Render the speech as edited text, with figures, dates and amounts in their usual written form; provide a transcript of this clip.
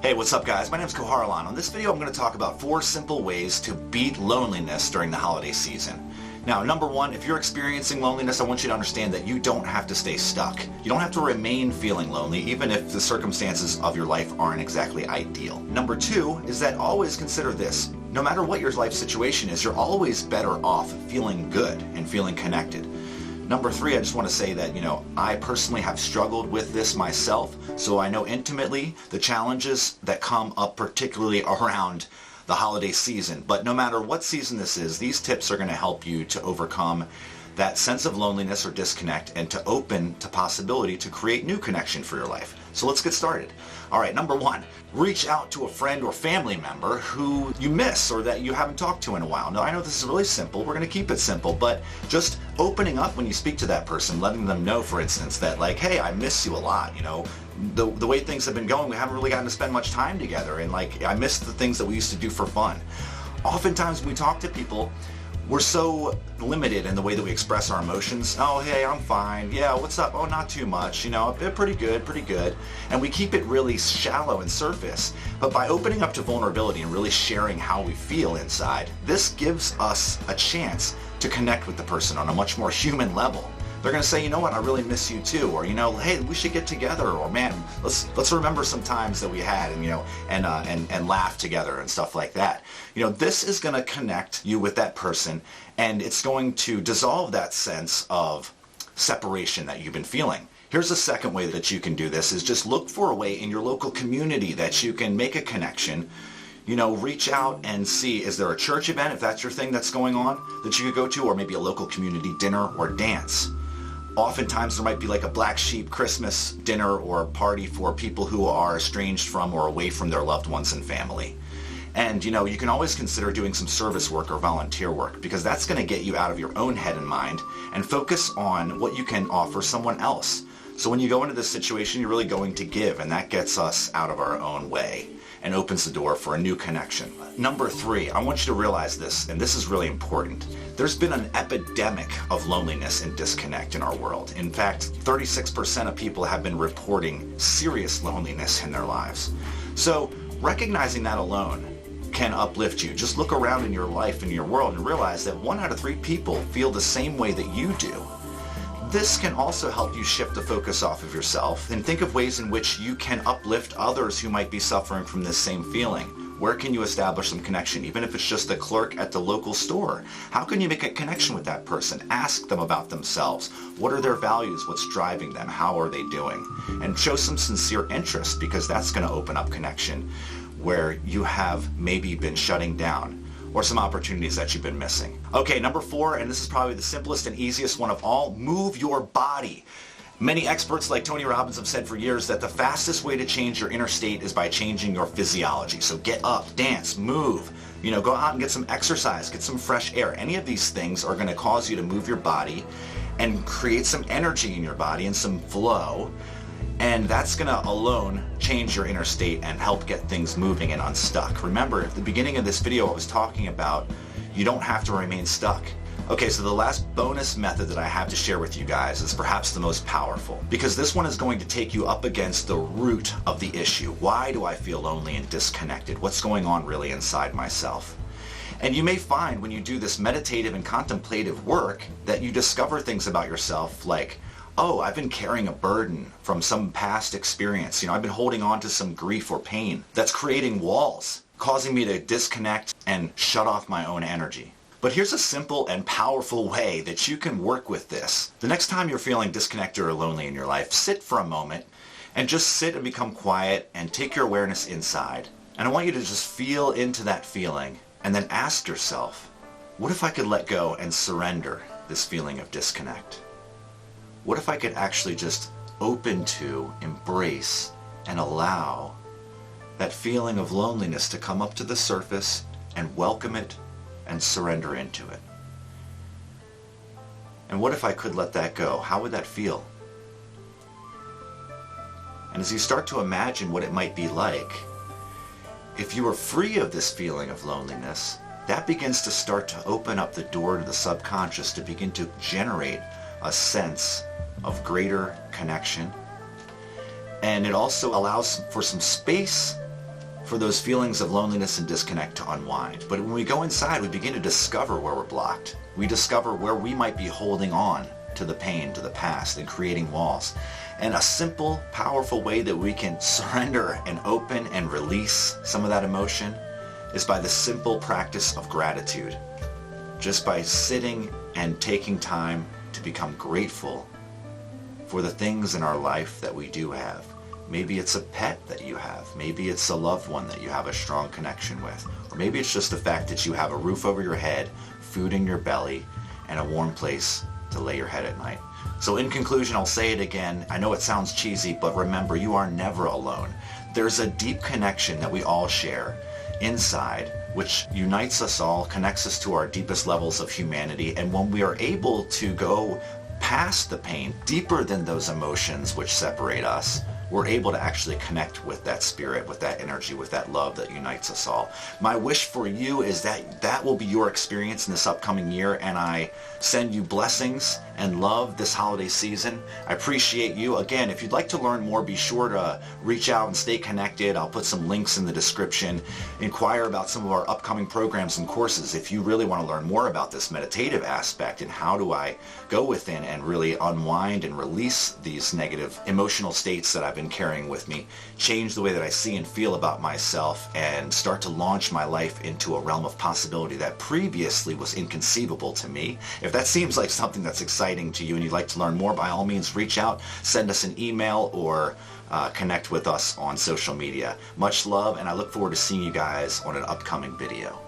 Hey, what's up guys? My name is Koharalan. On this video I'm going to talk about 4 simple ways to beat loneliness during the holiday season. Now, number 1, if you're experiencing loneliness, I want you to understand that you don't have to stay stuck. You don't have to remain feeling lonely, even if the circumstances of your life aren't exactly ideal. Number 2 is that always consider this. No matter what your life situation is, you're always better off feeling good and feeling connected. Number 3, I just want to say that, I personally have struggled with this myself, so I know intimately the challenges that come up particularly around the holiday season. But no matter what season this is, these tips are going to help you to overcome that sense of loneliness or disconnect and to open to possibility to create new connection for your life. So let's get started. All right, number 1, reach out to a friend or family member who you miss or that you haven't talked to in a while. Now, I know this is really simple. We're going to keep it simple, but just opening up when you speak to that person, letting them know, for instance, that like, hey, I miss you a lot. The way things have been going, we haven't really gotten to spend much time together, and like, I miss the things that we used to do for fun. Oftentimes when we talk to people, we're so limited in the way that we express our emotions. Oh, hey, I'm fine. Yeah, what's up? Oh, not too much. Pretty good. And we keep it really shallow and surface. But by opening up to vulnerability and really sharing how we feel inside, this gives us a chance to connect with the person on a much more human level. They're going to say, you know what, I really miss you too, or hey, we should get together, or man, let's remember some times that we had, and laugh together and stuff like that. This is going to connect you with that person, and it's going to dissolve that sense of separation that you've been feeling. Here's a second way that you can do this: is just look for a way in your local community that you can make a connection. Reach out and see, is there a church event, if that's your thing that's going on, that you could go to, or maybe a local community dinner or dance. Oftentimes there might be like a black sheep Christmas dinner or party for people who are estranged from or away from their loved ones and family. And you can always consider doing some service work or volunteer work, because that's going to get you out of your own head and mind and focus on what you can offer someone else. So when you go into this situation, you're really going to give, and that gets us out of our own way and opens the door for a new connection. Number 3, I want you to realize this, and this is really important. There's been an epidemic of loneliness and disconnect in our world. In fact, 36% of people have been reporting serious loneliness in their lives. So recognizing that alone can uplift you. Just look around in your life and your world and realize that 1 out of 3 people feel the same way that you do. This can also help you shift the focus off of yourself and think of ways in which you can uplift others who might be suffering from this same feeling. Where can you establish some connection, even if it's just a clerk at the local store? How can you make a connection with that person? Ask them about themselves. What are their values? What's driving them? How are they doing? And show some sincere interest, because that's going to open up connection where you have maybe been shutting down, or some opportunities that you've been missing. Okay, number 4, and this is probably the simplest and easiest one of all: move your body. Many experts like Tony Robbins have said for years that the fastest way to change your inner state is by changing your physiology. So get up, dance, move, go out and get some exercise, get some fresh air. Any of these things are going to cause you to move your body and create some energy in your body and some flow. And that's going to alone change your inner state and help get things moving and unstuck. Remember, at the beginning of this video, I was talking about you don't have to remain stuck. Okay, so the last bonus method that I have to share with you guys is perhaps the most powerful, because this one is going to take you up against the root of the issue. Why do I feel lonely and disconnected? What's going on really inside myself? And you may find when you do this meditative and contemplative work that you discover things about yourself like, oh, I've been carrying a burden from some past experience. I've been holding on to some grief or pain that's creating walls, causing me to disconnect and shut off my own energy. But here's a simple and powerful way that you can work with this. The next time you're feeling disconnected or lonely in your life, sit for a moment and just sit and become quiet and take your awareness inside. And I want you to just feel into that feeling and then ask yourself, what if I could let go and surrender this feeling of disconnect? What if I could actually just open to, embrace, and allow that feeling of loneliness to come up to the surface and welcome it and surrender into it? And what if I could let that go? How would that feel? And as you start to imagine what it might be like, if you were free of this feeling of loneliness, that begins to start to open up the door to the subconscious to begin to generate a sense of greater connection. And it also allows for some space for those feelings of loneliness and disconnect to unwind. But when we go inside, we begin to discover where we're blocked. We discover where we might be holding on to the pain, to the past, and creating walls. And a simple, powerful way that we can surrender and open and release some of that emotion is by the simple practice of gratitude. Just by sitting and taking time to become grateful for the things in our life that we do have. Maybe it's a pet that you have. Maybe it's a loved one that you have a strong connection with. Or maybe it's just the fact that you have a roof over your head, food in your belly, and a warm place to lay your head at night. So in conclusion, I'll say it again. I know it sounds cheesy, but remember, you are never alone. There's a deep connection that we all share inside, which unites us all, connects us to our deepest levels of humanity. And when we are able to go past the pain, deeper than those emotions which separate us, we're able to actually connect with that spirit, with that energy, with that love that unites us all. My wish for you is that that will be your experience in this upcoming year, and I send you blessings and love this holiday season. I appreciate you. Again, if you'd like to learn more, be sure to reach out and stay connected. I'll put some links in the description. Inquire about some of our upcoming programs and courses if you really want to learn more about this meditative aspect and how do I go within and really unwind and release these negative emotional states that I've been carrying with me, change the way that I see and feel about myself, and start to launch my life into a realm of possibility that previously was inconceivable to me. If that seems like something that's exciting to you and you'd like to learn more, by all means reach out, send us an email, or connect with us on social media. Much love, and I look forward to seeing you guys on an upcoming video.